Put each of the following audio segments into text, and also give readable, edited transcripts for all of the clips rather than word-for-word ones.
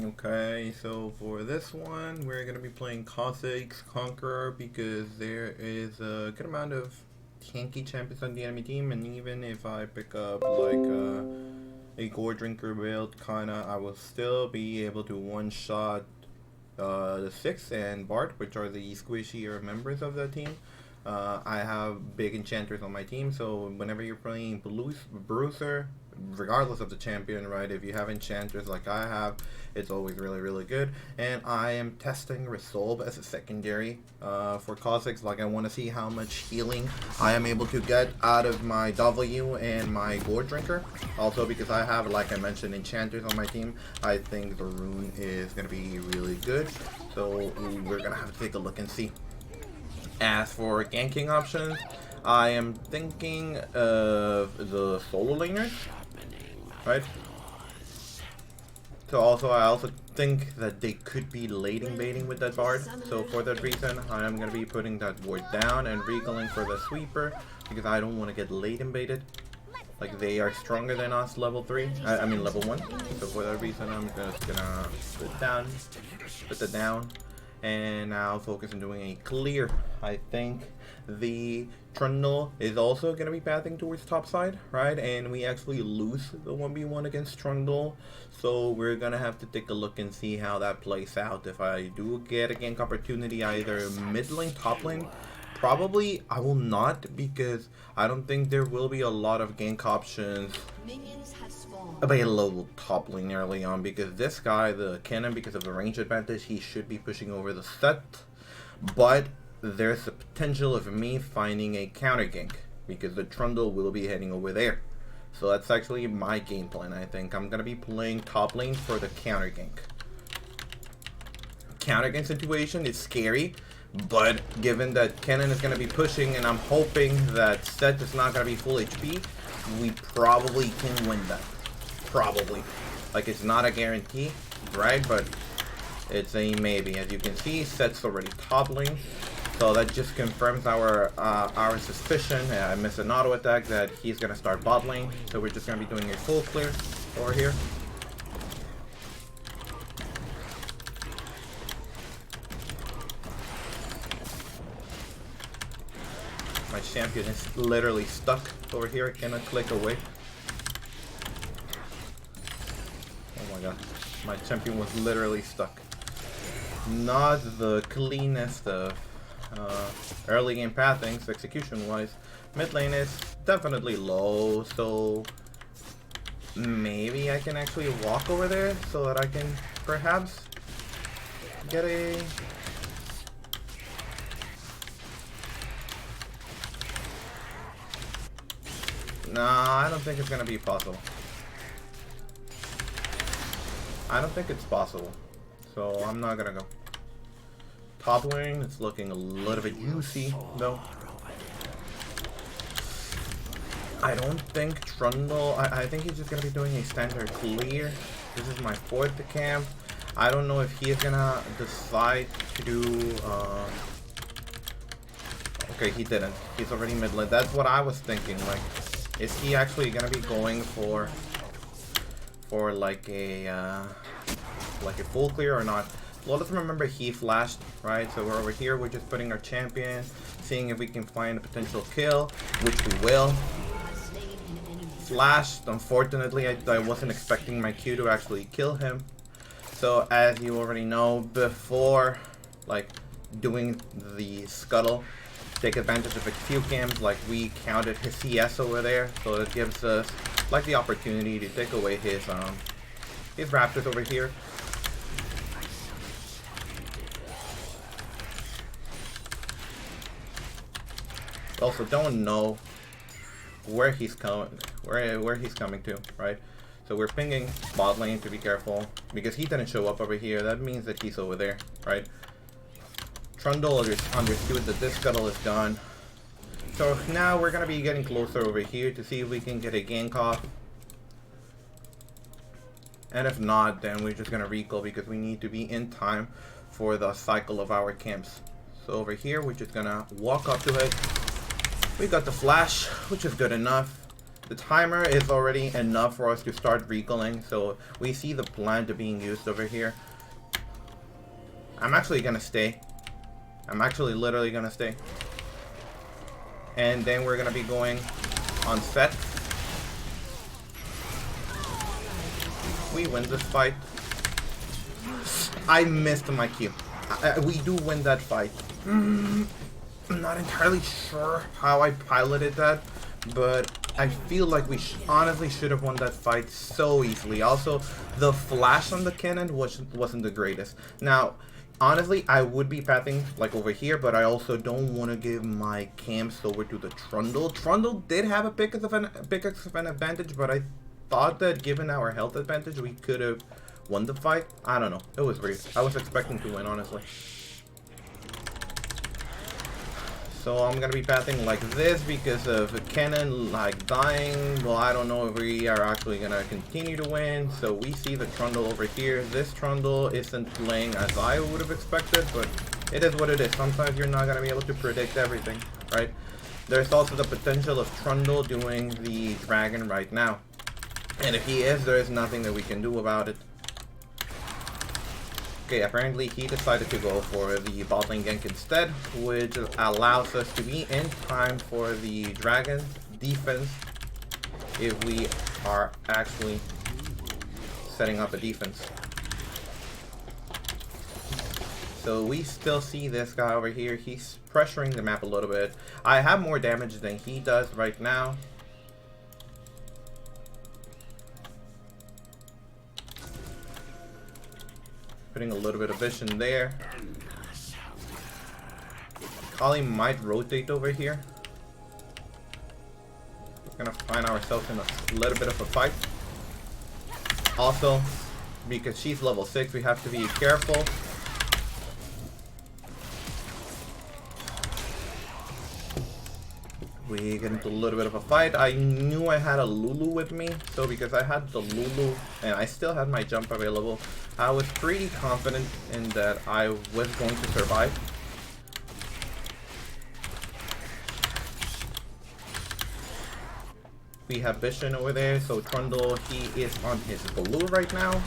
Okay, so for this one, we're gonna be playing Kha'Zix Conqueror because there is a good amount of tanky champions on the enemy team, and even if I pick up like a Gore Drinker build, kinda, I will still be able to one-shot the Six and Bart, which are the squishier members of the team. I have big enchanters on my team, so whenever you're playing Bruiser, regardless of the champion, right, if you have enchanters like I have, it's always really good. And I am testing Resolve as a secondary for Kha'Zix. Like, I want to see how much healing I am able to get out of my W and my Gore Drinker. Also, because I have, like I mentioned, enchanters on my team, I think the rune is going to be really good. So we're going to have to take a look and see. As for ganking options, I am thinking of the solo laners, right? So I also think that they could be lating baiting with that Bard. So for that reason, I am going to be putting that ward down and recalling for the sweeper because I don't want to get latent baited. Like, they are stronger than us level 3, I mean level 1. So for that reason, I'm just going to put that down. And now focus on doing a clear. I think the Trundle is also going to be pathing towards top side, right? And we actually lose the 1v1 against Trundle. So we're going to have to take a look and see how that plays out. If I do get a gank opportunity either mid lane, top lane, probably I will not, because I don't think there will be a lot of gank options available top lane early on, because this guy, the cannon, because of the range advantage, he should be pushing over the set. But there's the potential of me finding a counter gank, because the Trundle will be heading over there. So that's actually my game plan. I think I'm gonna be playing top lane for the counter gank. Counter gank situation is scary, but given that Cannon is gonna be pushing, and I'm hoping that Set is not gonna be full HP, we probably can win that. Probably. Like, it's not a guarantee, right? But it's a maybe. As you can see, Set's already toppling, so that just confirms our suspicion. I missed an auto attack that he's gonna start bot lane, so we're just gonna be doing a full clear over here. My champion is literally stuck over here. I cannot click away. Oh my god. My champion was literally stuck. Not the cleanest of early game pathings, execution wise. Mid lane is definitely low, so maybe I can actually walk over there so that I can perhaps get a... Nah, I don't think it's gonna be possible. I don't think it's possible. So I'm not gonna go. Top lane, it's looking a little bit juicy though. I don't think Trundle, I think he's just gonna be doing a standard clear. This is my 4th camp. I don't know if he is gonna decide to do okay, he didn't. He's already mid lane. That's what I was thinking. Like, is he actually gonna be going for like a full clear or not? Well, let's remember he flashed, right? So we're over here, we're just putting our champion, seeing if we can find a potential kill, which we will. Flashed, unfortunately, I wasn't expecting my Q to actually kill him. So as you already know, before like doing the scuttle, take advantage of a few camps, like we counted his CS over there, so it gives us like the opportunity to take away his raptors over here. Also, don't know where he's coming to, right? So we're pinging bot lane to be careful, because he didn't show up over here. That means that he's over there, right? Trundle understood that this scuttle is gone. So now we're gonna be getting closer over here to see if we can get a gank off. And if not, then we're just gonna recall, because we need to be in time for the cycle of our camps. So over here, we're just gonna walk up to it. We got the flash, which is good enough. The timer is already enough for us to start recalling, so we see the plant being used over here. I'm actually gonna stay. I'm actually literally gonna stay. And then we're gonna be going on set. We win this fight. I missed my Q. We do win that fight. I'm not entirely sure how I piloted that, but I feel like we honestly should have won that fight so easily. Also, the flash on the cannon wasn't the greatest. Now, honestly, I would be pathing like over here, but I also don't want to give my camps over to the Trundle. Trundle did have a pickaxe of an advantage, but I thought that given our health advantage, we could have won the fight. I don't know. It was weird. I was expecting to win, honestly. So I'm gonna be pathing like this because of a cannon like dying. Well, I don't know if we are actually gonna continue to win. So we see the Trundle over here. This Trundle isn't playing as I would have expected, but it is what it is. Sometimes you're not gonna be able to predict everything, right? There's also the potential of Trundle doing the dragon right now. And if he is, there is nothing that we can do about it. Okay, apparently he decided to go for the bot lane gank instead, which allows us to be in time for the dragon defense if we are actually setting up a defense. So we still see this guy over here. He's pressuring the map a little bit. I have more damage than he does right now. Putting a little bit of vision there. Kali might rotate over here. We're gonna find ourselves in a little bit of a fight. Also, because she's level 6, we have to be careful. We get into a little bit of a fight. I knew I had a Lulu with me, so because I had the Lulu and I still had my jump available, I was pretty confident in that I was going to survive. We have Vision over there, so Trundle, he is on his blue right now.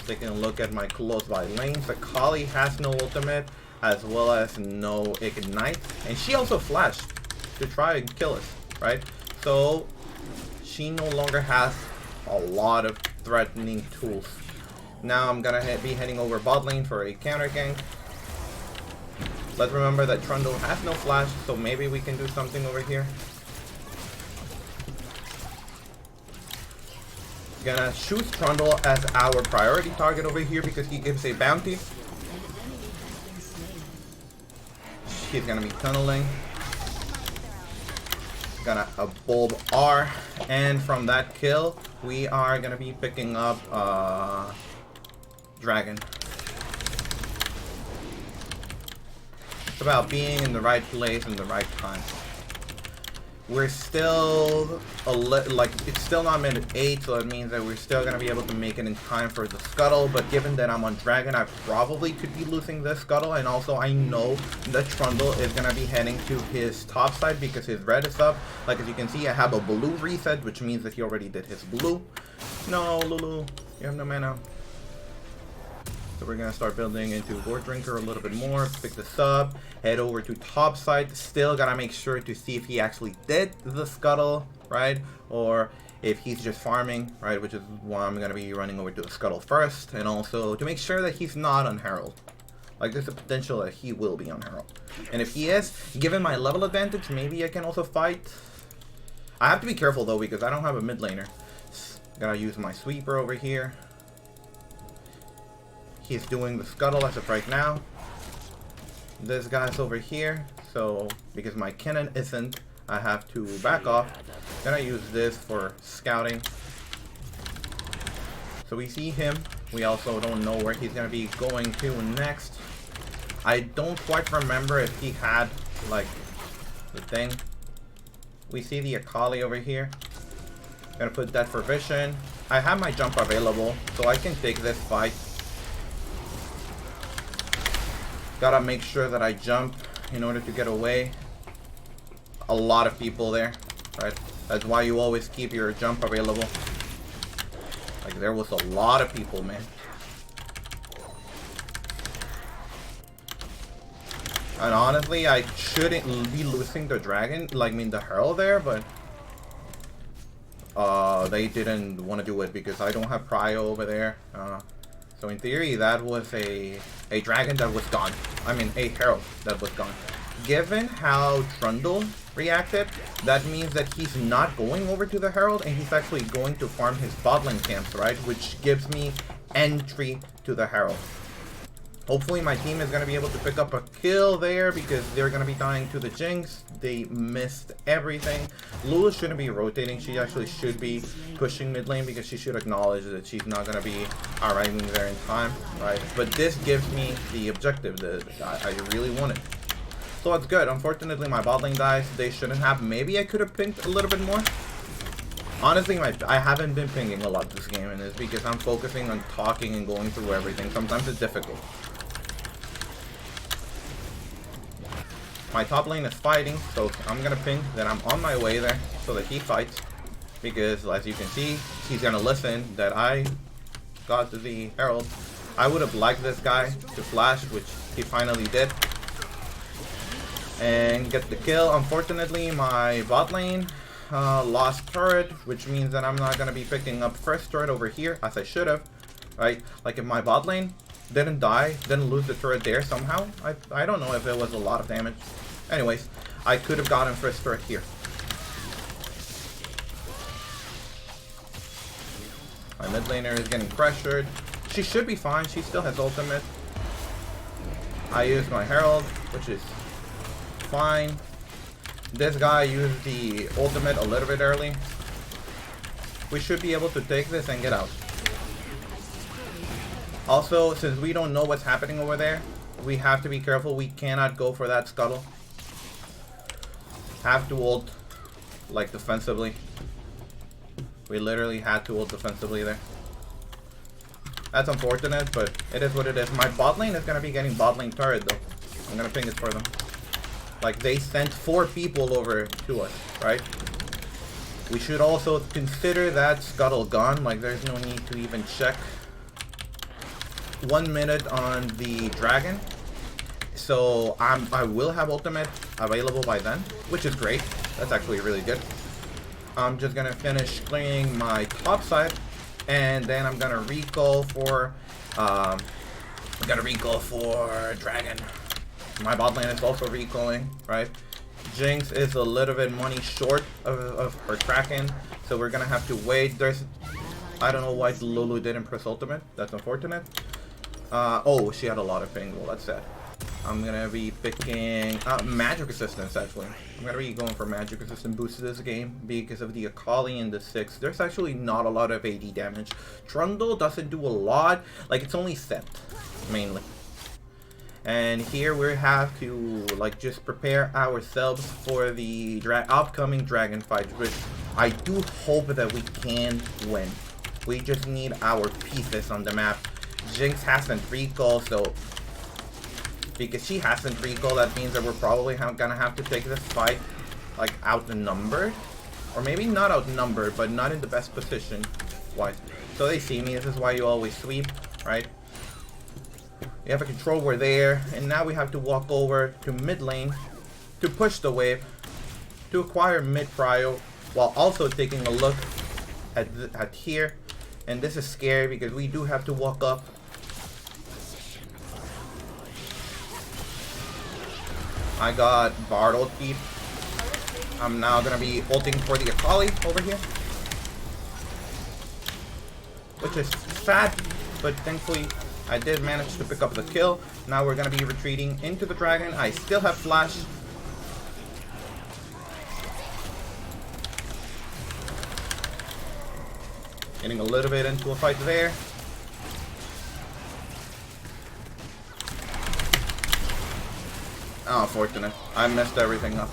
Taking a look at my close by lanes. The Kali has no ultimate, as well as no ignite, and she also flashed to try and kill us, right? So she no longer has a lot of threatening tools. Now I'm gonna be heading over bot lane for a counter gank. Let's remember that Trundle has no flash, so maybe we can do something over here. Gonna choose Trundle as our priority target over here because he gives a bounty. He's gonna be tunneling. Gonna a bulb R, and from that kill we are gonna be picking up dragon. It's about being in the right place in the right time. We're still it's still not minute 8, so it means that we're still gonna be able to make it in time for the scuttle. But given that I'm on dragon, I probably could be losing this scuttle, and also I know that Trundle is gonna be heading to his top side because his red is up. Like as you can see, I have a blue reset, which means that he already did his blue. No, Lulu, you have no mana. So we're gonna start building into War Drinker a little bit more, pick this up, head over to top side. Still gotta make sure to see if he actually did the scuttle, right? Or if he's just farming, right? Which is why I'm gonna be running over to the scuttle first, and also to make sure that he's not on Herald. Like there's a potential that he will be on Herald. And if he is, given my level advantage, maybe I can also fight. I have to be careful though because I don't have a mid laner. Gotta use my sweeper over here. He's doing the scuttle as of right now. This guy's over here, so because my cannon isn't, I have to back off. Then I use this for scouting. So we see him. We also don't know where he's gonna be going to next. I don't quite remember if he had like the thing. We see the Akali over here. Gonna put that for vision. I have my jump available, so I can take this fight. Gotta make sure that I jump in order to get away. A lot of people there, right? That's why you always keep your jump available. Like, there was a lot of people, man. And honestly, I shouldn't be losing the dragon, like, I mean, the Herald there, but they didn't want to do it because I don't have prio over there. So in theory, that was a dragon that was gone. I mean, a Herald that was gone. Given how Trundle reacted, that means that he's not going over to the Herald and he's actually going to farm his bot lane camps, right? Which gives me entry to the Herald. Hopefully my team is going to be able to pick up a kill there because they're going to be dying to the Jinx. They missed everything. Lulu shouldn't be rotating. She actually should be pushing mid lane because she should acknowledge that she's not going to be arriving there in time, right? But this gives me the objective that I really wanted. So it's good. Unfortunately, my bot lane dies. They shouldn't have. Maybe I could have pinged a little bit more. Honestly, I haven't been pinging a lot this game, and it's because I'm focusing on talking and going through everything. Sometimes it's difficult. My top lane is fighting, so I'm gonna ping that I'm on my way there so that he fights. Because, as you can see, he's gonna listen that I got to the Herald. I would have liked this guy to flash, which he finally did. And get the kill. Unfortunately, my bot lane lost turret, which means that I'm not gonna be picking up first turret over here as I should have, right? Like if my bot lane didn't die, didn't lose the turret there somehow. I don't know if it was a lot of damage. Anyways, I could have gotten first turret here. My mid laner is getting pressured. She should be fine. She still has ultimate. I used my Herald, which is fine. This guy used the ultimate a little bit early. We should be able to take this and get out. Also, since we don't know what's happening over there, we have to be careful. We cannot go for that scuttle. Have to ult, like, defensively. We literally had to ult defensively there. That's unfortunate, but it is what it is. My bot lane is going to be getting bot lane turret, though. I'm going to ping it for them. Like, they sent 4 people over to us, right? We should also consider that scuttle gone. Like, there's no need to even check. 1 minute on the dragon. So, I will have ultimate available by then, which is great. That's actually really good. I'm just going to finish clearing my top side. And then I'm going to recall for... dragon. My bot lane is also recalling, right? Jinx is a little bit money short of her Kraken, so we're gonna have to wait. I don't know why Lulu didn't press ultimate. That's unfortunate. Oh, she had a lot of ping. Well, that's sad. I'm gonna be picking magic resistance. Actually, I'm gonna be going for magic resistance boost this game because of the Akali and the 6. There's actually not a lot of AD damage. Trundle doesn't do a lot. Like, it's only set mainly. And here we have to, like, just prepare ourselves for the upcoming dragon fight, which I do hope that we can win. We just need our pieces on the map. Jinx hasn't recall, so because she hasn't recall, that means that we're probably gonna have to take this fight, like, outnumbered. Or maybe not outnumbered, but not in the best position wise. So they see me. This is why you always sweep, right? We have a control ward there, and now we have to walk over to mid lane to push the wave, to acquire mid prio, while also taking a look at here. And this is scary because we do have to walk up. I got Bard ult keep. I'm now gonna be ulting for the Akali over here, which is sad, but thankfully I did manage to pick up the kill. Now we're gonna be retreating into the dragon. I still have flash. Getting a little bit into a fight there. Oh, unfortunate. I messed everything up.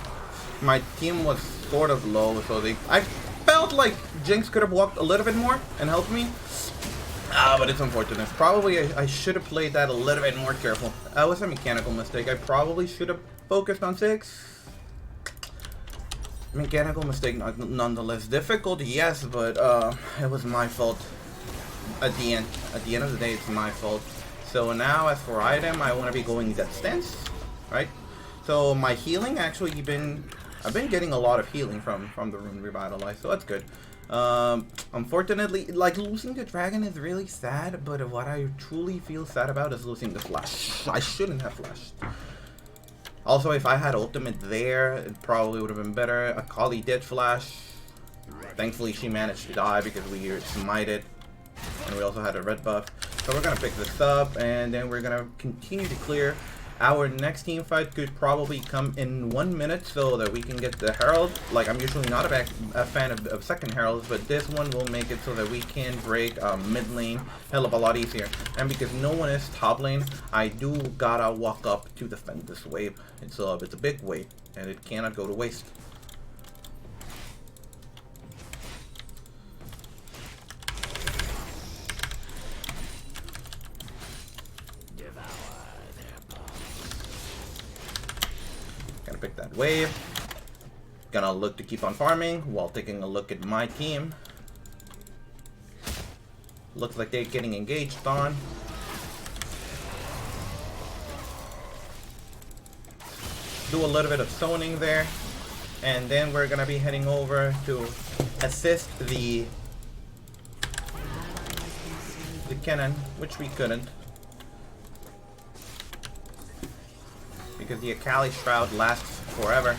My team was sort of low, so I felt like Jinx could have walked a little bit more and helped me. But it's unfortunate. Probably I should have played that a little bit more careful. That was a mechanical mistake. I probably should have focused on 6. Mechanical mistake, nonetheless. Difficult, yes, but it was my fault. At the end of the day, it's my fault. So now, as for item, I want to be going Death Stance, right? So my healing actually I've been getting a lot of healing from the Rune Revitalize, so that's good. Unfortunately, like, losing the dragon is really sad, but what I truly feel sad about is losing the flash. I shouldn't have flashed. Also, if I had ultimate there, it probably would have been better. Akali did flash. Thankfully, she managed to die because we smited. And we also had a red buff. So we're going to pick this up, and then we're going to continue to clear. Our next team fight could probably come in 1 minute so that we can get the Herald. Like, I'm usually not a fan of second Heralds, but this one will make it so that we can break mid lane hell of a lot easier. And because no one is top lane, I do gotta walk up to defend this wave. It's a big wave, and it cannot go to waste. Pick that wave. Gonna look to keep on farming while taking a look at my team. Looks like they're getting engaged on. Do a little bit of zoning there, and then we're gonna be heading over to assist the cannon, which we couldn't. Because the Akali Shroud lasts forever.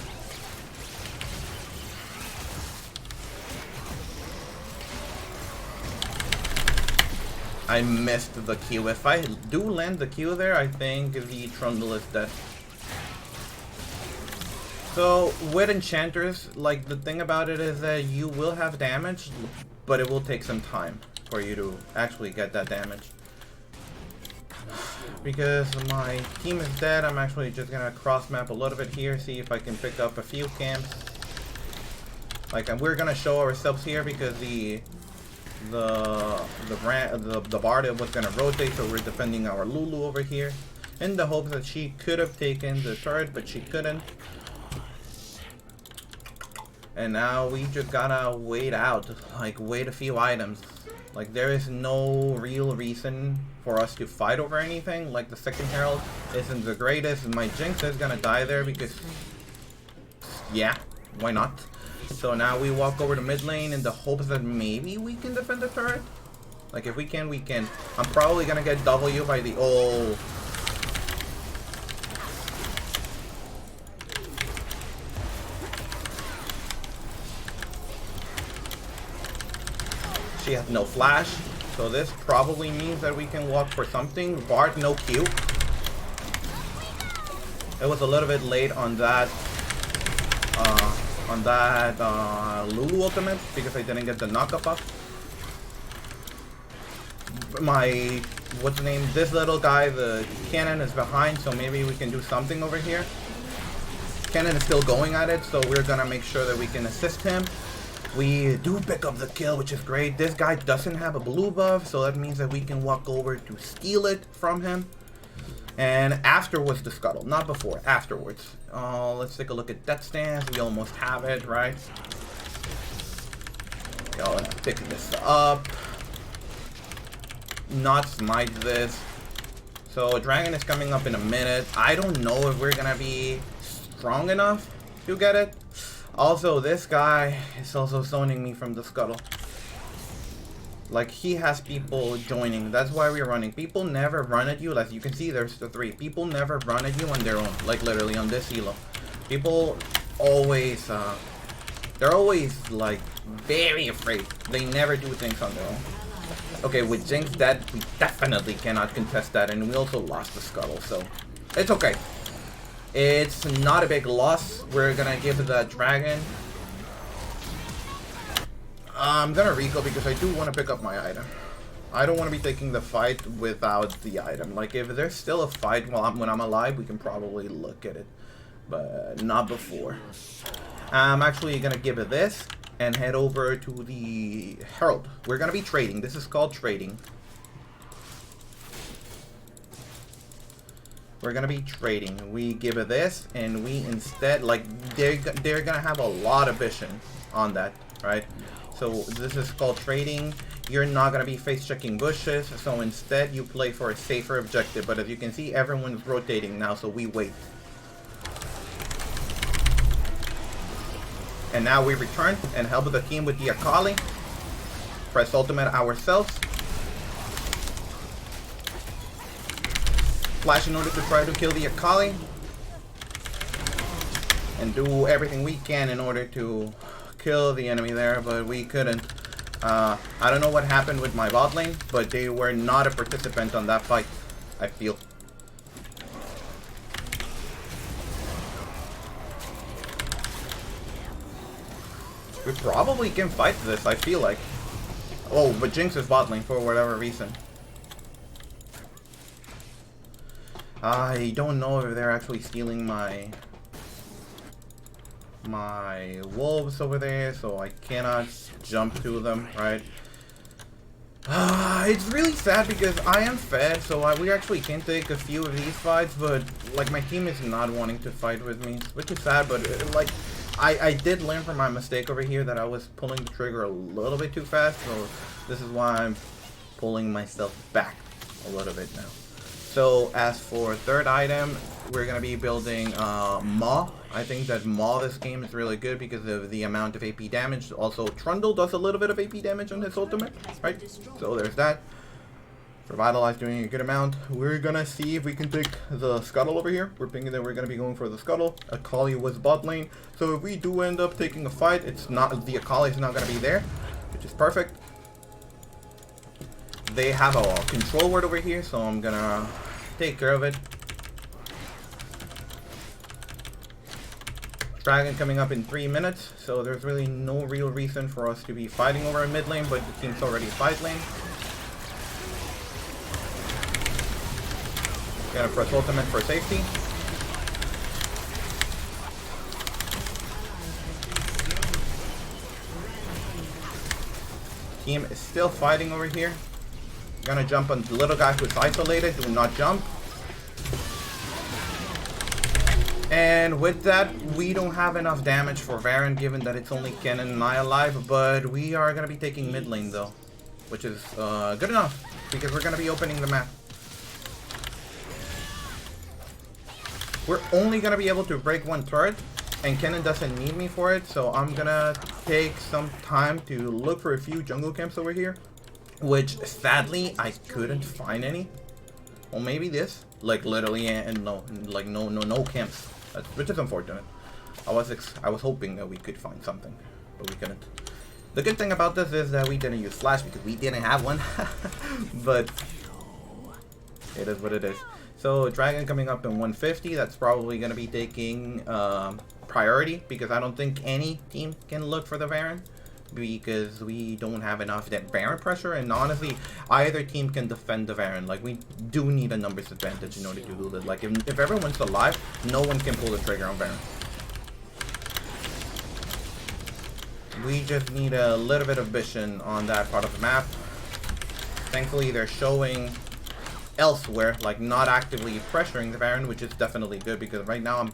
I missed the Q. If I do land the Q there, I think the Trundle is dead. So, with Enchanters, like, the thing about it is that you will have damage, but it will take some time for you to actually get that damage. Because my team is dead, I'm actually just gonna cross map a little bit here, see if I can pick up a few camps. Like, and we're gonna show ourselves here because the Bard was gonna rotate, so we're defending our Lulu over here in the hopes that she could have taken the turret, but she couldn't. And now we just gotta wait out, like, wait a few items. Like, there is no real reason for us to fight over anything. Like, the second Herald isn't the greatest. My Jinx is gonna die there because, yeah, why not? So now we walk over to mid lane in the hopes that maybe we can defend the turret. Like, if we can, we can. I'm probably gonna get W by the... Oh. She has no flash, so this probably means that we can walk for something. Bard, no Q. It was a little bit late on that Lulu ultimate because I didn't get the knockup up. My, what's the name? This little guy, the cannon, is behind, so maybe we can do something over here. Cannon is still going at it, so we're gonna make sure that we can assist him. We do pick up the kill, which is great. This guy doesn't have a blue buff, so that means that we can walk over to steal it from him. And afterwards the scuttle, not before, afterwards. Let's take a look at Death Stance. We almost have it, right? Go and pick this up. Not smite this. So a dragon is coming up in a minute. I don't know if we're gonna be strong enough to get it. Also, this guy is also zoning me from the scuttle. Like, he has people joining. That's why we're running. People never run at you. As you can see, there's the 3. People never run at you on their own. Like, literally, on this elo. People always, they're always, like, very afraid. They never do things on their own. Okay, with Jinx dead, we definitely cannot contest that. And we also lost the scuttle, so it's okay. It's not a big loss. We're gonna give the dragon. I'm gonna Rico because I do want to pick up my item. I don't want to be taking the fight without the item. Like, if there's still a fight when I'm alive, we can probably look at it. But not before. I'm actually gonna give it this and head over to the Herald. We're gonna be trading. This is called trading. we're gonna be trading. We give it this, and we instead, like, they're gonna have a lot of vision on that, right? So this is called trading. You're not gonna be face checking bushes, so instead you play for a safer objective. But as you can see, everyone's rotating now, so we wait. And now we return and help the team with the Akali. Press ultimate ourselves. Flash in order to try to kill the Akali. And do everything we can in order to kill the enemy there, but we couldn't. I don't know what happened with my bot lane, but they were not a participant on that fight, I feel. We probably can fight this, I feel like. Oh, but Jinx is bot lane for whatever reason. I don't know if they're actually stealing my wolves over there, so I cannot jump to them, right? It's really sad because I am fed, so we actually can take a few of these fights, but like my team is not wanting to fight with me, which is sad. But like I did learn from my mistake over here that I was pulling the trigger a little bit too fast, so this is why I'm pulling myself back a little bit now. So as for third item, we're gonna be building Maw. I think that Maw this game is really good because of the amount of AP damage. Also, Trundle does a little bit of AP damage on his ultimate, right? So there's that. Revitalize doing a good amount. We're gonna see if we can take the Scuttle over here. We're thinking that we're gonna be going for the Scuttle. Akali was bot lane, so if we do end up taking a fight, it's not, the Akali is not gonna be there, which is perfect. They have a control ward over here, so I'm gonna take care of it. Dragon coming up in 3 minutes, so there's really no real reason for us to be fighting over a mid lane, but the team's already fight lane. Gonna press ultimate for safety. Team is still fighting over here. Gonna jump on the little guy who's isolated. Do not jump. And with that, we don't have enough damage for Baron, given that it's only Ken and I alive. But we are gonna be taking mid lane though, which is good enough because we're gonna be opening the map. We're only gonna be able to break one turret, and Kennen doesn't need me for it, so I'm gonna take some time to look for a few jungle camps over here, which sadly I couldn't find any. Well, maybe this, like literally, and no camps, which is unfortunate. I was hoping that we could find something, but we couldn't. The good thing about this is that we didn't use flash because we didn't have one, but it is what it is. So Dragon coming up in 150, that's probably going to be taking priority because I don't think any team can look for the Baron because we don't have enough Baron pressure, and honestly either team can defend the Baron. Like, we do need a numbers advantage in order to do this. Like, if everyone's alive, no one can pull the trigger on Baron. We just need a little bit of vision on that part of the map. Thankfully they're showing elsewhere, like not actively pressuring the Baron, which is definitely good because right now I'm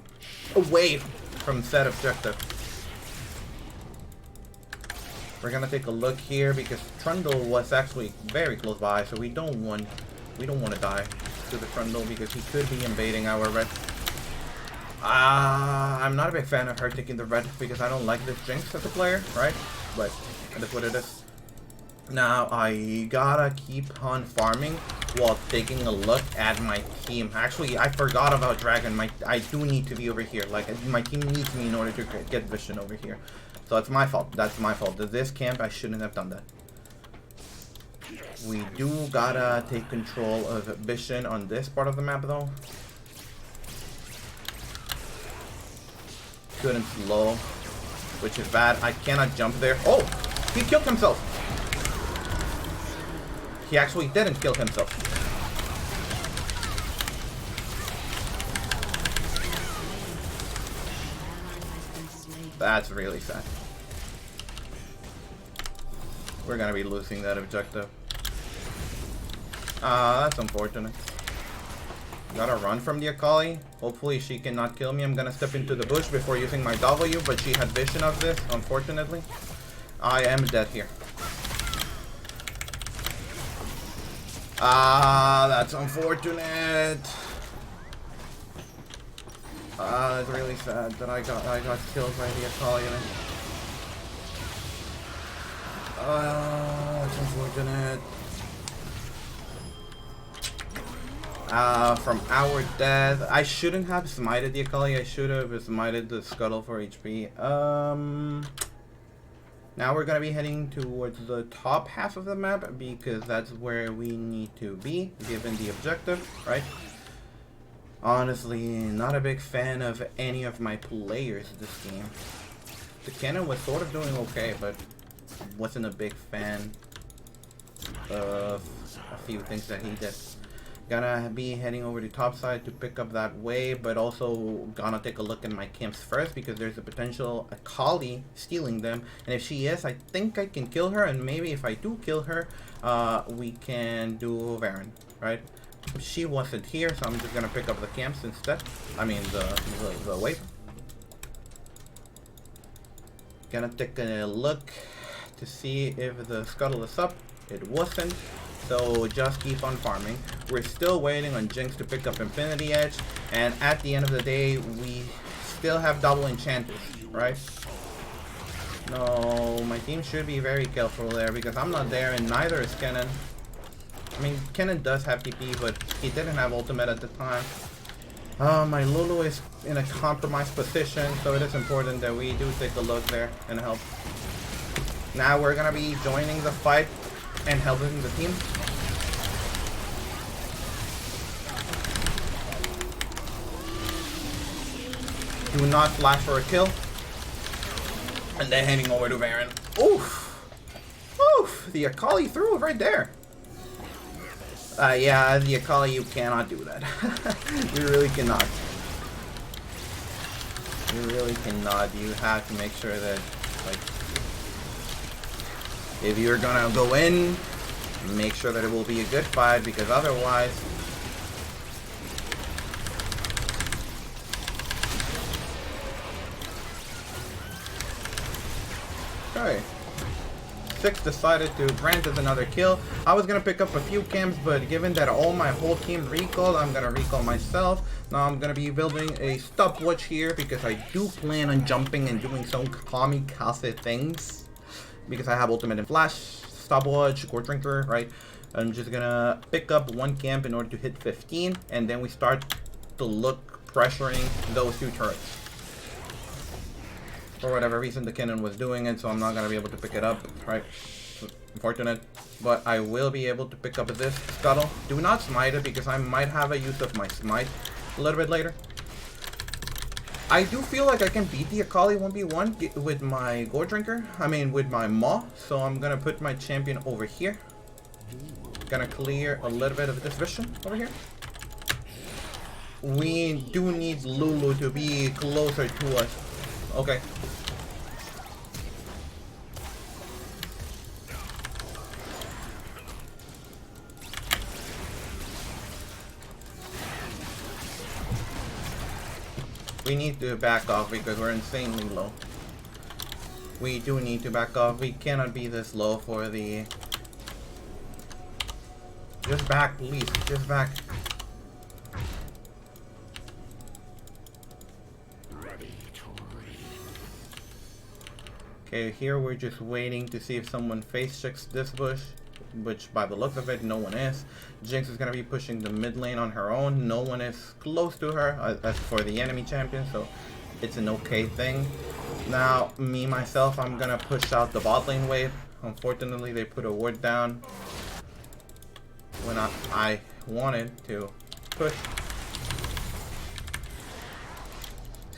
away from set objective. We're gonna take a look here because Trundle was actually very close by, so we don't want to die to the Trundle because he could be invading our red. I'm not a big fan of her taking the red because I don't like this Jinx as a player, right? But that's what it is. Now I gotta keep on farming while taking a look at my team. Actually, I forgot about Dragon. I do need to be over here. Like, my team needs me in order to get vision over here. So it's my fault. That's my fault. This camp, I shouldn't have done that. We do gotta take control of vision on this part of the map though. Good and slow, which is bad. I cannot jump there. Oh, he killed himself. He actually didn't kill himself. That's really sad. We're gonna be losing that objective. That's unfortunate. Gotta run from the Akali. Hopefully she cannot kill me. I'm gonna step into the bush before using my W, but she had vision of this, unfortunately. I am dead here. Ah, that's unfortunate. It's really sad that I got killed by the Akali. That's unfortunate. From our death, I shouldn't have smited the Akali. I should have smited the Scuttle for HP. Now we're gonna be heading towards the top half of the map because that's where we need to be given the objective, right? Honestly, not a big fan of any of my players this game. The cannon was sort of doing okay, but wasn't a big fan of a few things that he did. Gonna be heading over to top side to pick up that wave, but also gonna take a look at my camps first because there's a potential Akali stealing them, and if she is, I think I can kill her, and maybe if I do kill her, we can do Baron, right? She wasn't here, so I'm just gonna pick up the camps instead. I mean the wave. Gonna take a look to see if the Scuttle is up. It wasn't. So just keep on farming. We're still waiting on Jinx to pick up Infinity Edge, and at the end of the day, we still have double enchanters, right? No, my team should be very careful there because I'm not there, and neither is Kennen. I mean, Kennen does have TP, but he didn't have ultimate at the time. My Lulu is in a compromised position, so it is important that we do take a look there and help. Now we're gonna be joining the fight and helping the team. Do not flash for a kill. And then heading over to Baron. Oof! Oof! The Akali threw it right there. Yeah, the Akali, you cannot do that. You really cannot. You really cannot. You have to make sure that, like, if you're gonna go in, make sure that it will be a good fight, because otherwise... Okay. Kha'Zix decided to grant us another kill. I was gonna pick up a few camps, but given that my whole team recalled, I'm gonna recall myself. Now I'm gonna be building a stopwatch here because I do plan on jumping and doing some kamikaze things. Because I have ultimate and flash, stopwatch, core drinker, right? I'm just gonna pick up one camp in order to hit 15, and then we start to look pressuring those two turrets. For whatever reason, the Kennen was doing it, so I'm not gonna be able to pick it up, right? Unfortunate. But I will be able to pick up this Scuttle. Do not smite it because I might have a use of my smite a little bit later. I do feel like I can beat the Akali 1v1 with my Gore Drinker. I mean, with my Maw. So I'm gonna put my champion over here. Gonna clear a little bit of this vision over here. We do need Lulu to be closer to us. Okay. We need to back off because we're insanely low. We do need to back off. We cannot be this low for the... Just back, please. Just back. Okay, here we're just waiting to see if someone face checks this bush, which by the look of it, no one is. Jinx is going to be pushing the mid lane on her own. No one is close to her as for the enemy champion, so it's an okay thing. Now, me, myself, I'm going to push out the bot lane wave. Unfortunately, they put a ward down when I wanted to push.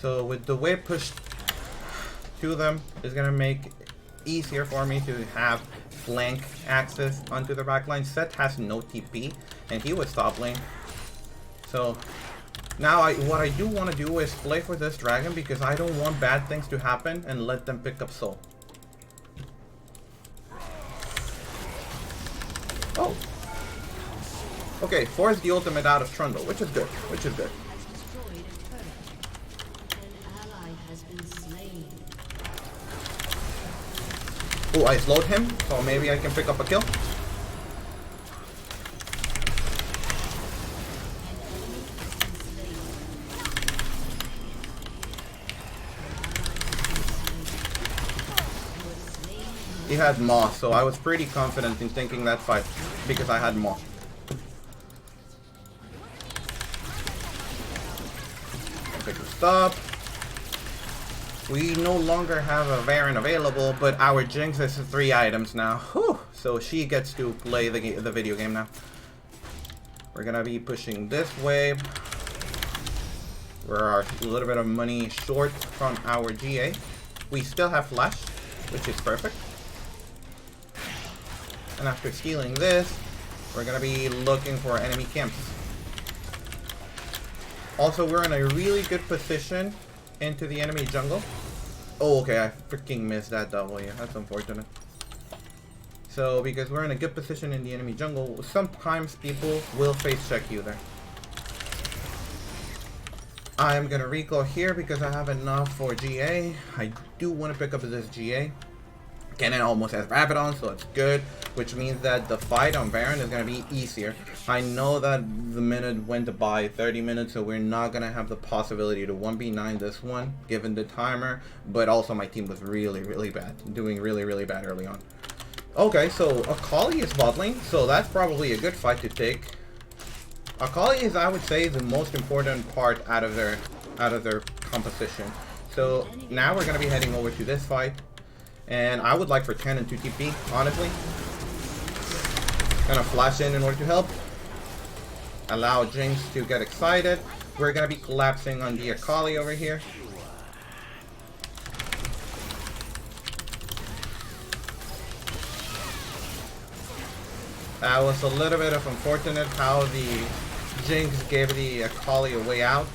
So with the wave pushed to them, is going to make easier for me to have flank access onto the backline. Seth has no TP, and he was top lane. So now what I do want to do is play for this dragon because I don't want bad things to happen and let them pick up soul. Oh. Okay, force the ultimate out of Trundle, which is good. Which is good. Oh, I slowed him, so maybe I can pick up a kill. He had Maw, so I was pretty confident in taking that fight because I had Maw. Pick this up. We no longer have a Baron available, but our Jinx is 3 items now. Whew. So she gets to play the video game now. We're gonna be pushing this wave. We're a little bit of money short from our GA. We still have Flash, which is perfect. And after stealing this, we're gonna be looking for enemy camps. Also, we're in a really good position into the enemy jungle. Oh, okay, I freaking missed that W. That's unfortunate. So, because we're in a good position in the enemy jungle, sometimes people will face check you there. I am gonna recall here because I have enough for GA. I do want to pick up this GA. Cannon almost has Rabadon, so it's good, which means that the fight on Baron is going to be easier. I know that the minute went by 30 minutes, so we're not going to have the possibility to 1v9 this one, given the timer, but also my team was really bad, doing really bad early on. Okay, so Akali is bottling, so that's probably a good fight to take. Akali is, I would say, the most important part out of their composition. So now we're going to be heading over to this fight. And I would like for 10 and 2 TP, honestly. Gonna flash in order to help. Allow Jinx to get excited. We're gonna be collapsing on the Akali over here. That was a little bit of unfortunate how the Jinx gave the Akali a way out.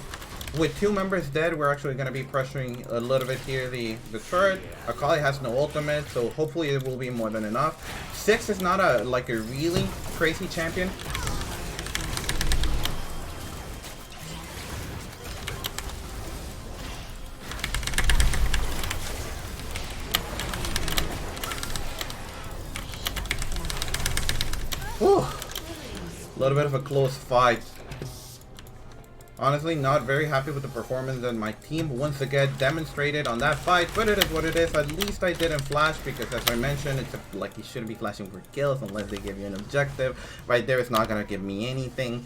With 2 members dead, we're actually going to be pressuring a little bit here the turret. Akali has no ultimate, so hopefully it will be more than enough. Kha'Zix is not a really crazy champion. Whew. A little bit of a close fight. Honestly, not very happy with the performance that my team once again demonstrated on that fight, but it is what it is. At least I didn't flash because, as I mentioned, it's like you shouldn't be flashing for kills unless they give you an objective. Right there, it's not going to give me anything.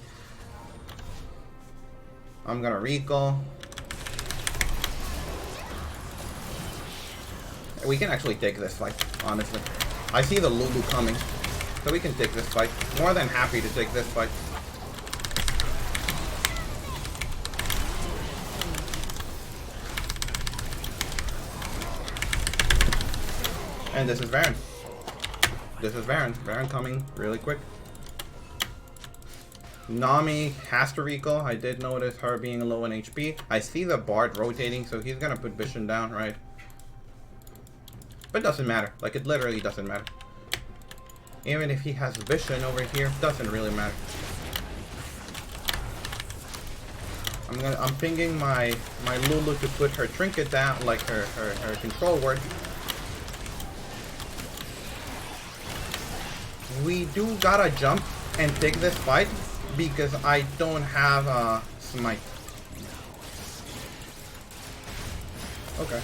I'm going to recall. We can actually take this fight, honestly. I see the Lulu coming, so we can take this fight. More than happy to take this fight. And this is Baron. This is Baron. Baron coming really quick. Nami has to recall. I did notice her being low in HP. I see the Bard rotating, so he's gonna put Vision down, right? But it doesn't matter. Like, it literally doesn't matter. Even if he has Vision over here, doesn't really matter. I'm pinging my Lulu to put her trinket down, like her control word. We do gotta jump and take this fight because I don't have smite. Okay.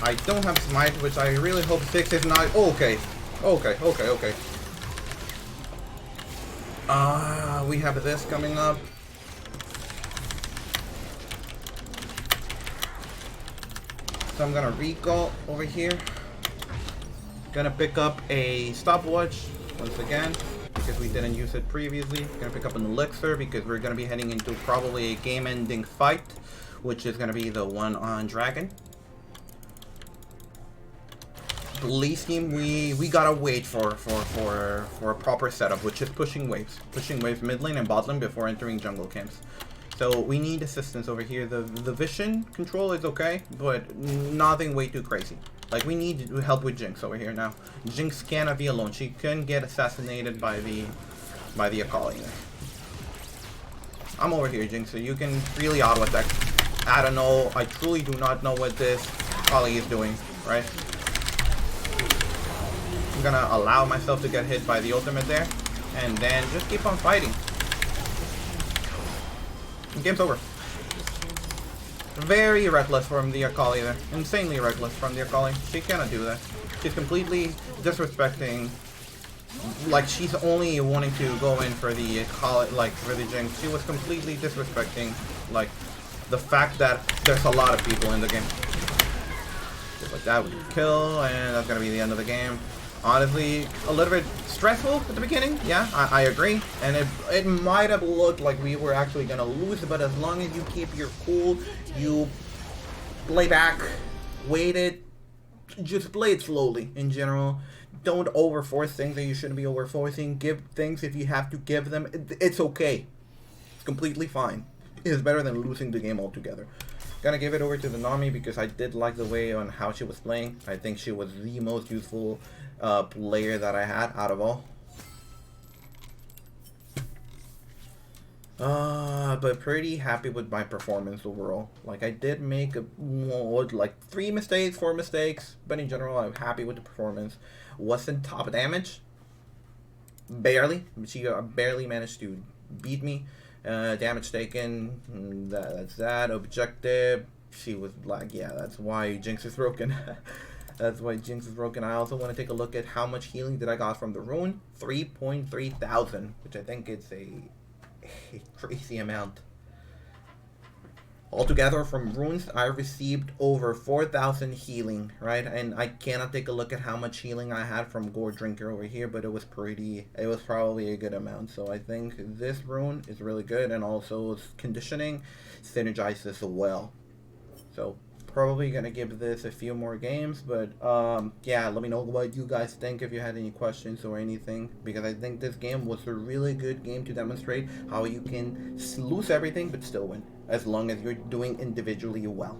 I don't have smite, which I really hope Kha'Zix is not. Okay. Okay. We have this coming up. So I'm gonna recall over here. Gonna pick up a stopwatch once again because we didn't use it previously. Gonna pick up an elixir because we're gonna be heading into probably a game-ending fight, which is gonna be the one on Dragon. Police team, we gotta wait for a proper setup, which is pushing waves mid lane and bot lane before entering jungle camps. So we need assistance over here. The vision control is okay, but nothing way too crazy. Like, we need help with Jinx over here now. Jinx cannot be alone. She can get assassinated by the Akali. I'm over here, Jinx, so you can really auto attack. I don't know. I truly do not know what this Kali is doing, right? I'm gonna allow myself to get hit by the ultimate there, and then just keep on fighting. Game's over. Very reckless from the Akali there. Insanely reckless from the Akali. She cannot do that. She's completely disrespecting. Like, she's only wanting to go in for the Akali, like, for the Jinx. She was completely disrespecting, like, the fact that there's a lot of people in the game. Just like that, we can kill, and that's gonna be the end of the game. Honestly, a little bit stressful at the beginning, yeah, I agree. And it might have looked like we were actually gonna lose, but as long as you keep your cool, you play back, wait it, just play it slowly in general. Don't overforce things that you shouldn't be overforcing. Give things if you have to give them. It's okay. It's completely fine. It's better than losing the game altogether. Gonna give it over to the Nami because I did like the way on how she was playing. I think she was the most useful player that I had out of all. But pretty happy with my performance overall. Like, I did make like 4 mistakes, but in general I'm happy with the performance. Wasn't top damage, barely. She barely managed to beat me. Damage taken, that's that. Objective, she was like, yeah, that's why Jinx is broken. That's why Jinx is broken. I also want to take a look at how much healing that I got from the rune. 3.3 thousand, which I think it's a crazy amount. Altogether from runes, I received over 4,000 healing, right? And I cannot take a look at how much healing I had from Gore Drinker over here, but it was probably a good amount. So I think this rune is really good, and also conditioning synergizes well. So probably gonna give this a few more games, but yeah, let me know what you guys think if you had any questions or anything, because I think this game was a really good game to demonstrate how you can lose everything but still win, as long as you're doing individually well.